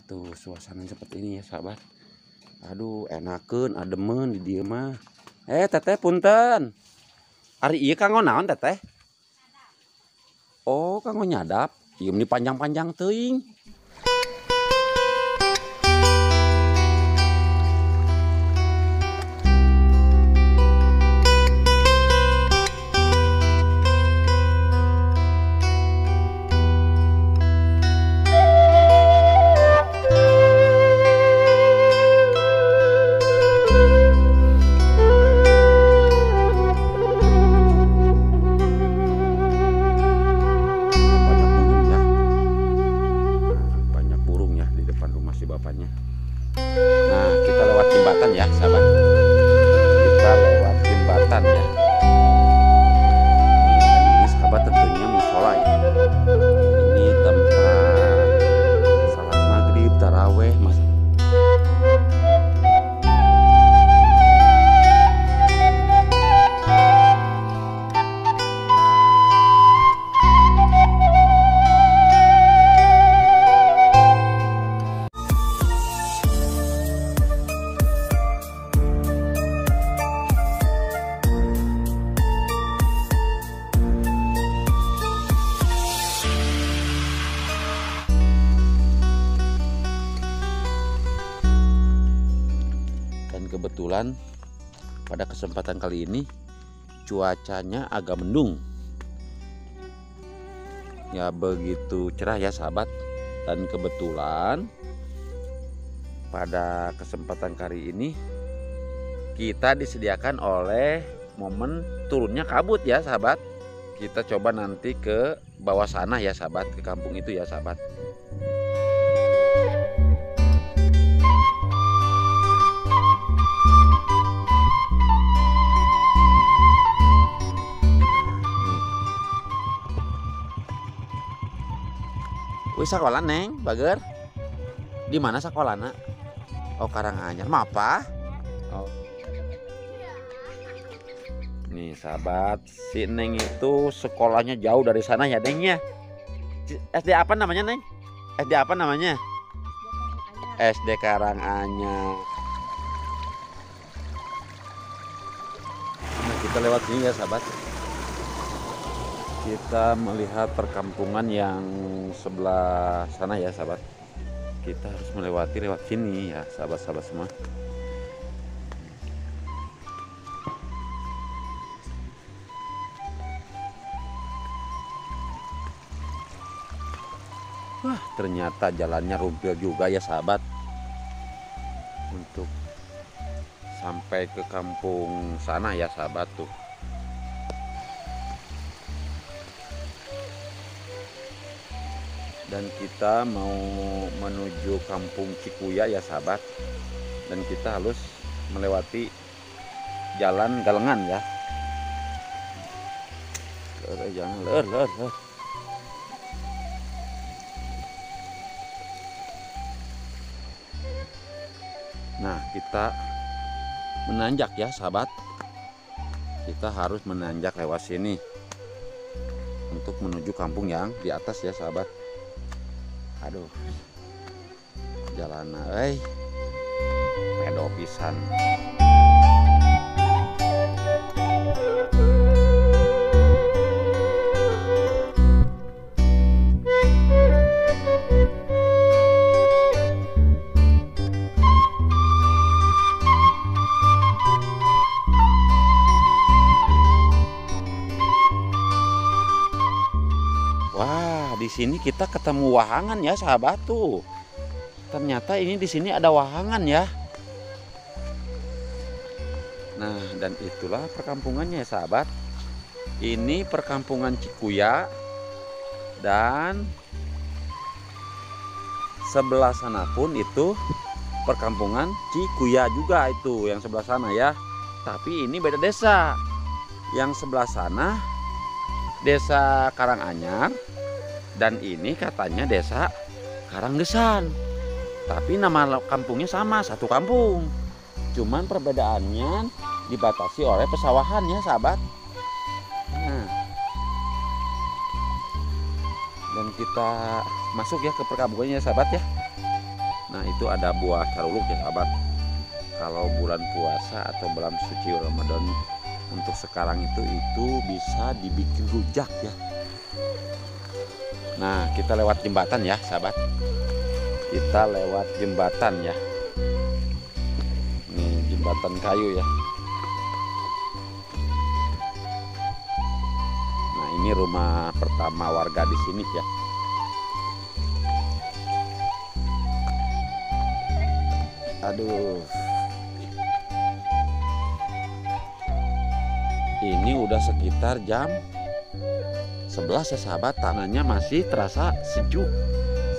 tuh suasana seperti ini ya sahabat. Aduh enakeun ademen di dieu mah. Teteh punten. Ari ieu kanggo naon teteh? Oh kanggo nyadap. Ieu meni panjang-panjang teuing. Bapaknya. Nah, kita lewat jembatan ya, sahabat. Kita lewat jembatan ya. Ini sahabat tentunya musola ya. Ini tempat salat maghrib, taraweh, mas. Kebetulan pada kesempatan kali ini cuacanya agak mendung ya, begitu cerah ya sahabat. Dan kebetulan pada kesempatan kali ini kita disediakan oleh momen turunnya kabut ya sahabat. Kita coba nanti ke bawah sana ya sahabat, ke kampung itu ya sahabat. Wih sekolah neng, bager. Di mana sekolahna? Oh Karanganyar, apa? Oh. Nih sahabat, si Neng itu sekolahnya jauh dari sana ya Neng ya. SD apa namanya Neng? SD apa namanya? SD Karanganyar. Nah kita lewat sini ya sahabat. Kita melihat perkampungan yang sebelah sana ya sahabat. Kita harus melewati lewat sini ya sahabat-sahabat semua. Wah ternyata jalannya rumpil juga ya sahabat. Untuk sampai ke kampung sana ya sahabat tuh. Dan kita mau menuju kampung Cikuya ya sahabat. Dan kita harus melewati jalan galengan ya. Jangan leur. Nah kita menanjak ya sahabat. Kita harus menanjak lewat sini untuk menuju kampung yang di atas ya sahabat. Aduh, jalan pedo pisan. Di sini kita ketemu wahangan ya sahabat tuh. Ternyata ini di sini ada wahangan ya. Nah, dan itulah perkampungannya ya sahabat. Ini perkampungan Cikuya dan sebelah sana pun itu perkampungan Cikuya juga itu yang sebelah sana ya. Tapi ini beda desa. Yang sebelah sana desa Karanganyar. Dan ini katanya desa Karanggesan. Tapi nama kampungnya sama, satu kampung. Cuman perbedaannya dibatasi oleh pesawahan ya sahabat. Nah, dan kita masuk ya ke perkampungannya sahabat ya. Nah itu ada buah caruluk ya sahabat. Kalau bulan puasa atau bulan suci Ramadan untuk sekarang itu bisa dibikin rujak ya. Nah kita lewat jembatan ya sahabat. Kita lewat jembatan ya. Nih jembatan kayu ya. Nah ini rumah pertama warga di sini ya. Aduh. Ini udah sekitar jam 11 ya sahabat. Tanahnya masih terasa sejuk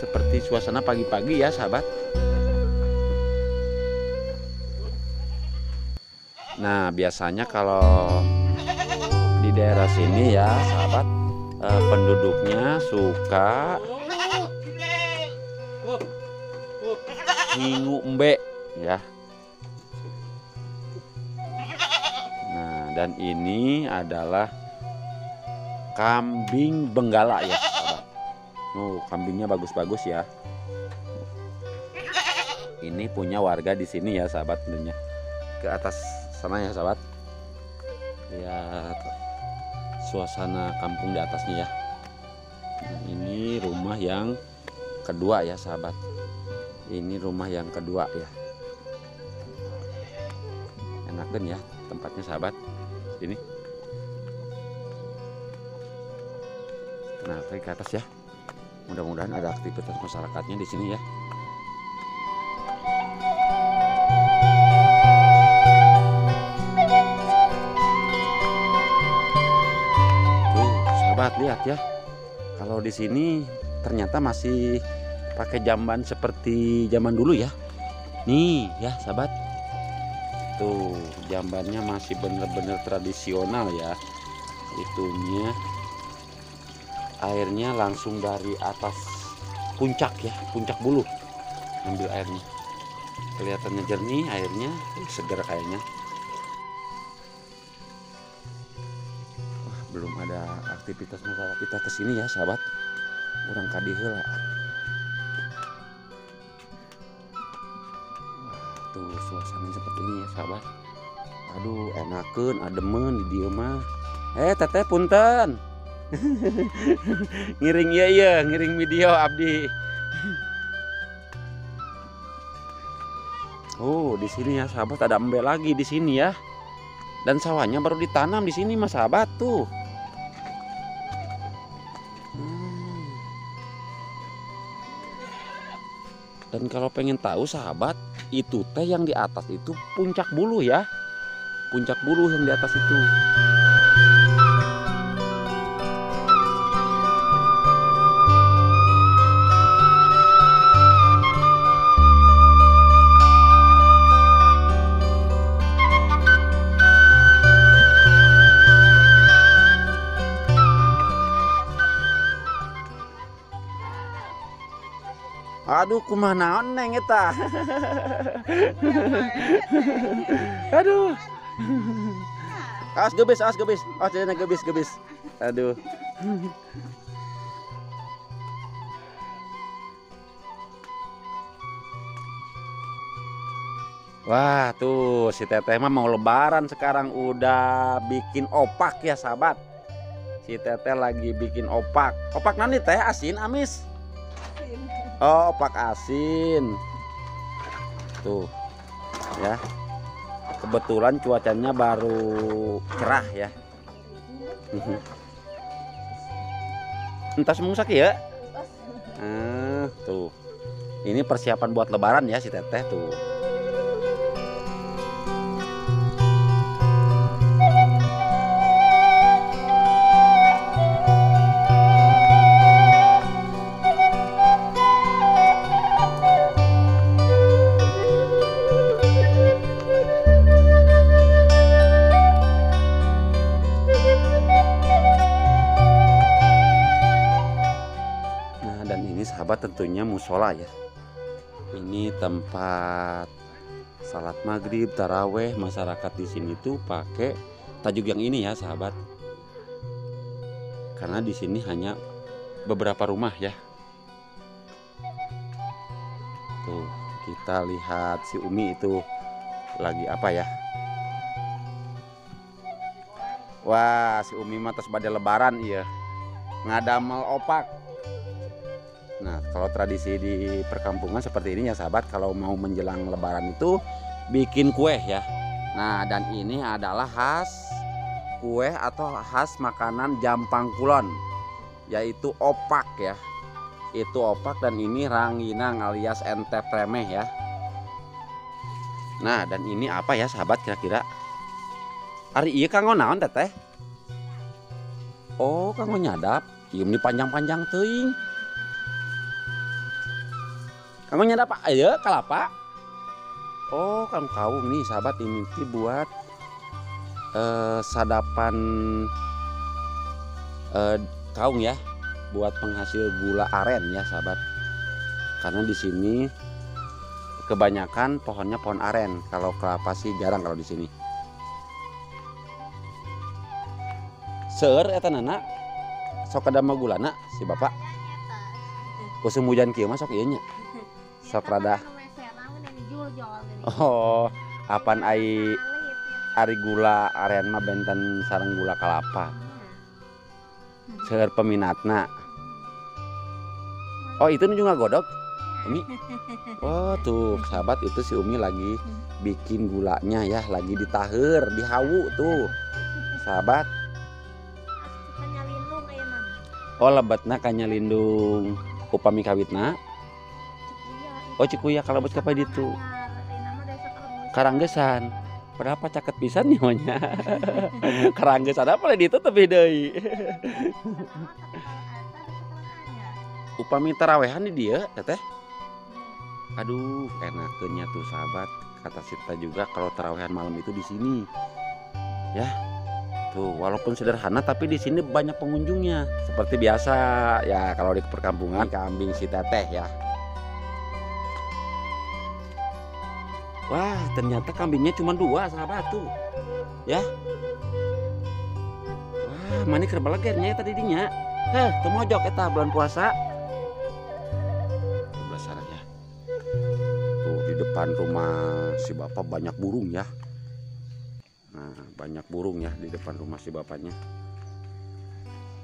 seperti suasana pagi-pagi ya sahabat. Nah biasanya kalau di daerah sini ya sahabat, penduduknya suka ngingu embe ya. Nah dan ini adalah kambing benggala ya sahabat. Kambingnya bagus-bagus ya. Ini punya warga di sini ya sahabat tentunya. Ke atas sana ya sahabat. Lihat suasana kampung di atasnya ya. Nah, ini rumah yang kedua ya sahabat. Ini rumah yang kedua ya. Enakan ya tempatnya sahabat. Ini. Nah, ke atas ya. Mudah-mudahan ada aktivitas masyarakatnya di sini ya. Tuh, sahabat lihat ya. Kalau di sini ternyata masih pakai jamban seperti zaman dulu ya. Nih ya sahabat. Tuh jambannya masih bener-bener tradisional ya. Itunya airnya langsung dari atas puncak ya, puncak bulu ambil airnya. Kelihatannya jernih airnya, segar kayaknya. Wah, belum ada aktivitas masyarakat kita kesini ya sahabat. Kurang kadiheula. Tuh suasana seperti ini ya sahabat. Aduh enakeun ademen di dieu mah. Teteh punten. Ngiring ya ngiring video abdi. Di sini ya sahabat ada embe lagi di sini ya. Dan sawahnya baru ditanam di sini mas sahabat tuh. Dan kalau pengen tahu sahabat, itu teh yang di atas itu puncak bulu ya. Puncak bulu yang di atas itu. Aduh kumaha neng eta. Aduh. Awas gebis. Awas cenah gebis. Aduh. Wah, tuh si teteh mah mau lebaran sekarang udah bikin opak ya, sahabat. Si teteh lagi bikin opak. Opak nanti teh asin amis. Oh, opak asin. Tuh. Ya. Kebetulan cuacanya baru cerah ya. Entah semua sakit ya. Tuh. Ini persiapan buat lebaran ya si teteh tuh. Sahabat tentunya musola ya. Ini tempat salat maghrib, taraweh. Masyarakat di sini tuh pakai tajuk yang ini ya, sahabat. Karena di sini hanya beberapa rumah ya. Tuh. Kita lihat si Umi itu lagi apa ya. Wah, si Umi mah tos bade lebaran iya. Ngadamel opak. Nah, kalau tradisi di perkampungan seperti ini ya sahabat, kalau mau menjelang lebaran itu bikin kue ya. Nah, dan ini adalah khas kue atau khas makanan Jampang Kulon, yaitu opak ya. Itu opak dan ini ranginang alias ente premeh ya. Nah, dan ini apa ya sahabat kira-kira? Ari iya kanggo naon teteh? Oh, kanggo nyadap. Ieu ini panjang-panjang teuing. Kanggo nyadap ayeuna kalapa. Oh, kang kaung nih sahabat, ini buat sadapan kaung ya, buat penghasil gula aren ya sahabat. Karena di sini kebanyakan pohonnya pohon aren. Kalau kelapa sih jarang kalau di sini. Seueur eta nana sok ada magulana si bapak. Kusum hujan kieu mah sok ieu nya. Sok rada. Oh, apan ai ari gula aren mah benten sareng gula kalapa. Seueur peminatna. Oh, itu nu juga godok Umi. Oh, tuh sahabat, itu si Umi lagi bikin gulanya ya, lagi ditaheur, dihawu tuh. Sahabat. Oh, lebetna kanya lindung upami kawitna. Oh, cikuya kalebet ka ditu. Karanggesan. Berapa caket pisan nyonya. Karanggesan apa lah ditu tebih deui. Upami tarawehan di dia teteh. Aduh, enakeun nya tuh sahabat. Kata Sita juga kalau tarawehan malam itu di sini. Ya. Tuh, walaupun sederhana tapi di sini banyak pengunjungnya. Seperti biasa ya kalau di perkampungan kambing si teteh ya. Wah, ternyata kambingnya cuma 2 sahabat tuh. Ya. Wah, mani keur balegernya tadi dinya. Teu mojok eta bulan puasa. Belasana ya. Tuh di depan rumah si bapak banyak burung ya. Nah, banyak burung ya di depan rumah si bapaknya.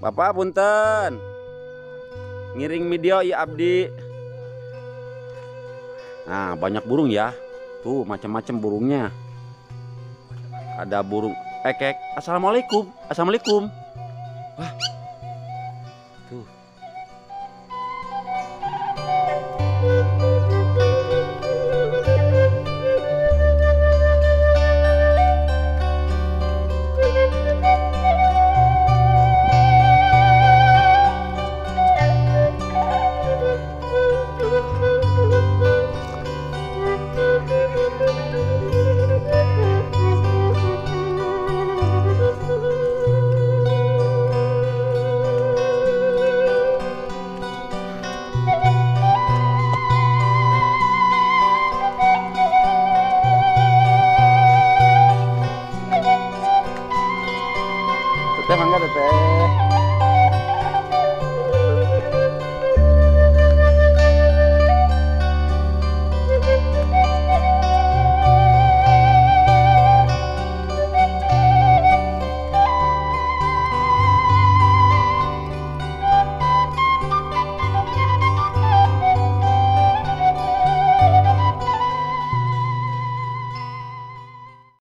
Bapak punten. Ngiring video ya abdi. Nah, banyak burung ya. Tuh macam-macam burungnya. Ada burung ekek. Assalamualaikum. Assalamualaikum. Wah,